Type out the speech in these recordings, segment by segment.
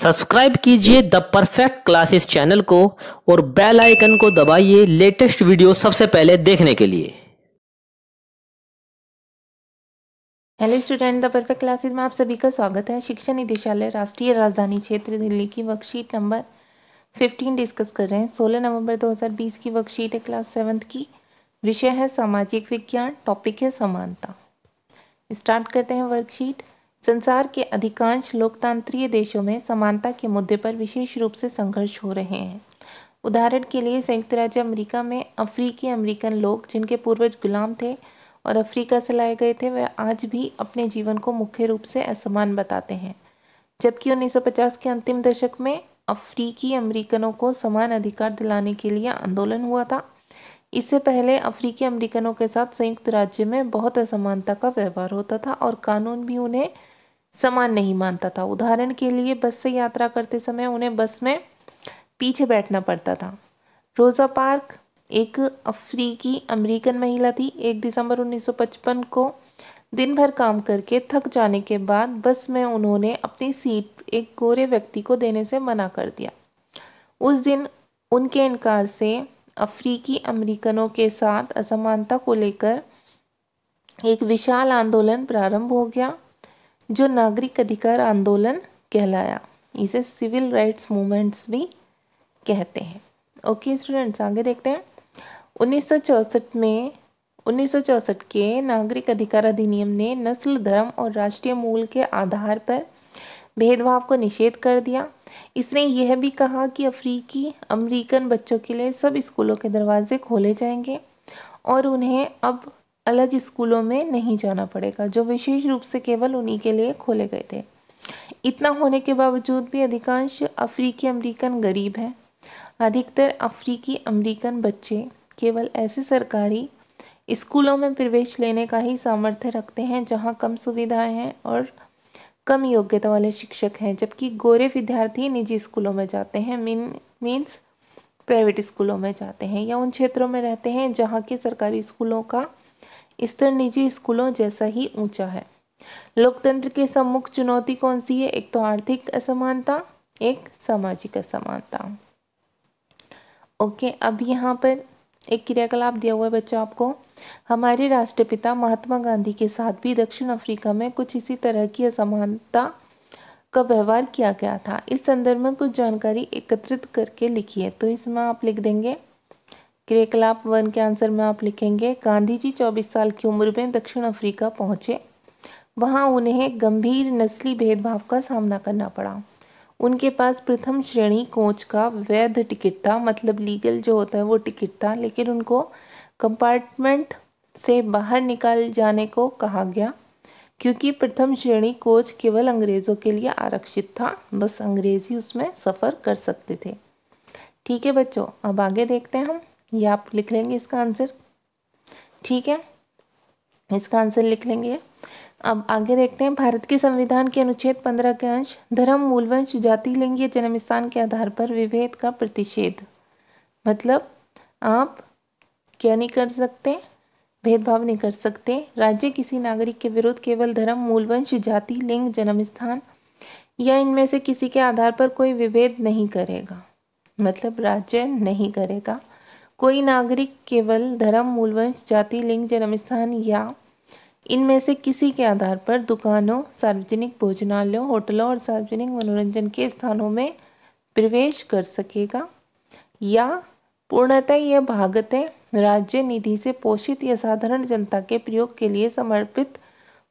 Subscribe कीजिए the perfect classes channel को और बेल आइकन को दबाइए लेटेस्ट वीडियो सबसे पहले देखने के लिए। Hello student, the perfect classes में आप सभी का स्वागत है। शिक्षा निदेशालय राष्ट्रीय राजधानी क्षेत्र दिल्ली की वर्कशीट नंबर 15 डिस्कस कर रहे हैं। 16 नवंबर 2020 की वर्कशीट है, क्लास 7th की। विषय है सामाजिक विज्ञान, टॉपिक है समानता। स्टार्ट करते हैं वर्कशीट। संसार के अधिकांश लोकतांत्रिक देशों में समानता के मुद्दे पर विशेष रूप से संघर्ष हो रहे हैं। उदाहरण के लिए संयुक्त राज्य अमेरिका में अफ्रीकी अमेरिकन लोग, जिनके पूर्वज गुलाम थे और अफ्रीका से लाए गए थे, वे आज भी अपने जीवन को मुख्य रूप से असमान बताते हैं। जबकि 1950 के अंतिम दशक में अफ्रीकी अमेरिकनों को समान अधिकार दिलाने के लिए आंदोलन हुआ था। इससे पहले अफ्रीकी अमेरिकनों के साथ संयुक्त राज्य में बहुत असमानता का व्यवहार होता था और कानून भी उन्हें समान नहीं मानता था। उदाहरण के लिए बस से यात्रा करते समय उन्हें बस में पीछे बैठना पड़ता था। रोजा पार्क एक अफ्रीकी अमेरिकन महिला थी। 1 दिसंबर 1955 को दिन भर काम करके थक जाने के बाद बस में उन्होंने अपनी सीट एक गोरे व्यक्ति को देने से मना कर दिया। उस दिन उनके इनकार से अफ्रीकी अमेरिकनों के साथ असमानता को लेकर एक विशाल आंदोलन प्रारंभ हो गया, जो नागरिक अधिकार आंदोलन कहलाया। इसे सिविल राइट्स मूवमेंट्स भी कहते हैं। ओके स्टूडेंट्स, आगे देखते हैं। 1964 के नागरिक अधिकार अधिनियम ने नस्ल, धर्म और राष्ट्रीय मूल के आधार पर भेदभाव को निषेध कर दिया। इसने यह भी कहा कि अफ्रीकी अमेरिकन बच्चों के लिए सब स्कूलों के दरवाजे खोले जाएंगे और उन्हें अब अलग स्कूलों में नहीं जाना पड़ेगा, जो विशेष रूप से केवल उन्हीं के लिए खोले गए थे। इतना होने के बावजूद भी अधिकांश अफ्रीकी अमेरिकन गरीब हैं। अधिकतर अफ्रीकी अमेरिकन बच्चे केवल ऐसे सरकारी स्कूलों में प्रवेश लेने का ही सामर्थ्य रखते हैं जहां कम सुविधाएं हैं और कम योग्यता वाले शिक्षक हैं, जबकि गोरे विद्यार्थी निजी स्कूलों में जाते हैं, मीन्स प्राइवेट स्कूलों में जाते हैं, या उन क्षेत्रों में रहते हैं जहां के सरकारी स्कूलों का स्तर निजी स्कूलों जैसा ही ऊंचा है। लोकतंत्र के सम्मुख चुनौती कौन सी है? एक तो आर्थिक असमानता, एक सामाजिक असमानता। ओके, अब यहाँ पर एक क्रियाकलाप दिया हुआ है बच्चों आपको। हमारे राष्ट्रपिता महात्मा गांधी के साथ भी दक्षिण अफ्रीका में कुछ इसी तरह की असमानता का व्यवहार किया गया था। इस संदर्भ में कुछ जानकारी एकत्रित करके लिखिए। तो इसमें आप लिख देंगे, क्रियाकलाप 1 के आंसर में आप लिखेंगे, गांधी जी 24 साल की उम्र में दक्षिण अफ्रीका पहुंचे। वहां उन्हें गंभीर नस्ली भेदभाव का सामना करना पड़ा। उनके पास प्रथम श्रेणी कोच का वैध टिकट था, मतलब लीगल जो होता है वो टिकट था, लेकिन उनको कंपार्टमेंट से बाहर निकाल जाने को कहा गया क्योंकि प्रथम श्रेणी कोच केवल अंग्रेज़ों के लिए आरक्षित था। बस अंग्रेज ही उसमें सफ़र कर सकते थे। ठीक है बच्चों, अब आगे देखते हैं हम। ये आप लिख लेंगे इसका आंसर, ठीक है, इसका आंसर लिख लेंगे। अब आगे देखते हैं। भारत के संविधान के अनुच्छेद 15 के अंश धर्म, मूलवंश, जाति, लिंग या जन्म स्थान के आधार पर विभेद का प्रतिषेध, मतलब आप क्या नहीं कर सकते, भेदभाव नहीं कर सकते। राज्य किसी नागरिक के विरुद्ध केवल धर्म, मूलवंश, जाति, लिंग, जन्म स्थान या इनमें से किसी के आधार पर कोई विभेद नहीं करेगा, मतलब राज्य नहीं करेगा। कोई नागरिक केवल धर्म, मूलवंश, जाति, लिंग, जन्म स्थान या इनमें से किसी के आधार पर दुकानों, सार्वजनिक भोजनालयों, होटलों और सार्वजनिक मनोरंजन के स्थानों में प्रवेश कर सकेगा, या पूर्णतः या भागतः राज्य निधि से पोषित या साधारण जनता के प्रयोग के लिए समर्पित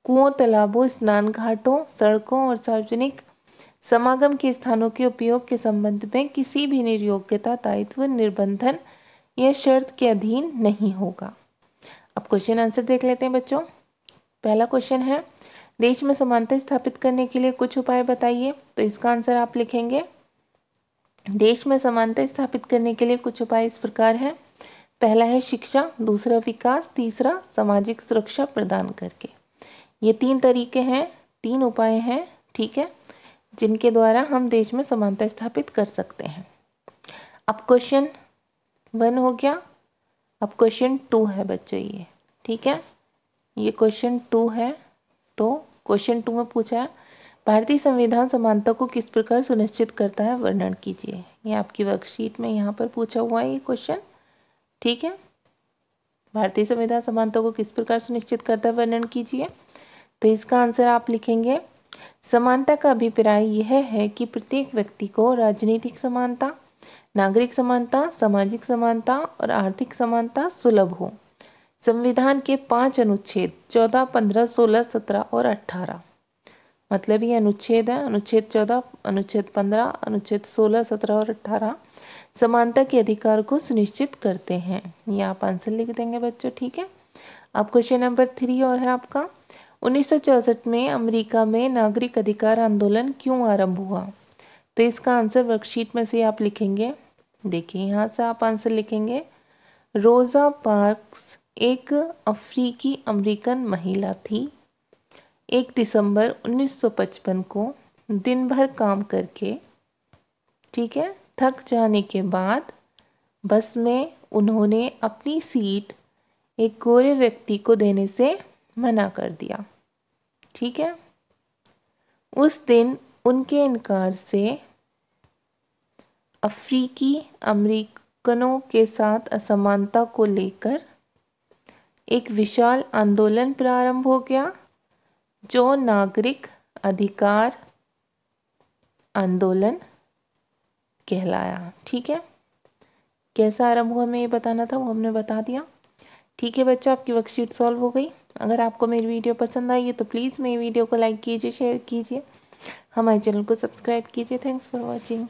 कुओं, तालाबों, स्नान घाटों, सड़कों और सार्वजनिक समागम के स्थानों के उपयोग के संबंध में किसी भी निर्योग्यता, दायित्व, निर्बंधन या शर्त के अधीन नहीं होगा। अब क्वेश्चन आंसर देख लेते हैं बच्चों। पहला क्वेश्चन है, देश में समानता स्थापित करने के लिए कुछ उपाय बताइए। तो इसका आंसर आप लिखेंगे, देश में समानता स्थापित करने के लिए कुछ उपाय इस प्रकार हैं। पहला है शिक्षा, दूसरा विकास, तीसरा सामाजिक सुरक्षा प्रदान करके। ये 3 तरीके हैं, 3 उपाय हैं, ठीक है, जिनके द्वारा हम देश में समानता स्थापित कर सकते हैं। अब क्वेश्चन 1 हो गया। अब क्वेश्चन 2 है बच्चों ये, ठीक है, ये क्वेश्चन 2 है। तो क्वेश्चन 2 में पूछा है, भारतीय संविधान समानता को किस प्रकार सुनिश्चित करता है, वर्णन कीजिए। ये आपकी वर्कशीट में यहाँ पर पूछा हुआ है ये क्वेश्चन। ठीक है, भारतीय संविधान समानता को किस प्रकार सुनिश्चित करता है, वर्णन कीजिए। तो इसका आंसर आप लिखेंगे, समानता का अभिप्राय यह है कि प्रत्येक व्यक्ति को राजनीतिक समानता, नागरिक समानता, सामाजिक समानता और आर्थिक समानता सुलभ हो। संविधान के 5 अनुच्छेद 14, 15, 16, 17 और 18, मतलब ये अनुच्छेद है, अनुच्छेद 14, अनुच्छेद 15, अनुच्छेद 16, 17 और 18 समानता के अधिकार को सुनिश्चित करते हैं। ये आप आंसर लिख देंगे बच्चों। ठीक है, अब क्वेश्चन नंबर 3 और है आपका, 1964 में अमेरिका में नागरिक अधिकार आंदोलन क्यों आरंभ हुआ। तो इसका आंसर वर्कशीट में से आप लिखेंगे। देखिए यहाँ से आप आंसर लिखेंगे, रोज़ा पार्क्स एक अफ्रीकी अमेरिकन महिला थी। 1 दिसंबर 1955 को दिन भर काम करके, ठीक है, थक जाने के बाद बस में उन्होंने अपनी सीट एक गोरे व्यक्ति को देने से मना कर दिया। ठीक है, उस दिन उनके इनकार से अफ्रीकी अमेरिकनों के साथ असमानता को लेकर एक विशाल आंदोलन प्रारंभ हो गया, जो नागरिक अधिकार आंदोलन कहलाया। ठीक है, कैसा आरंभ हुआ हमें ये बताना था, वो हमने बता दिया। ठीक है बच्चों, आपकी वर्कशीट सॉल्व हो गई। अगर आपको मेरी वीडियो पसंद आई है तो प्लीज़ मेरी वीडियो को लाइक कीजिए, शेयर कीजिए, हमारे चैनल को सब्सक्राइब कीजिए। Thanks for watching.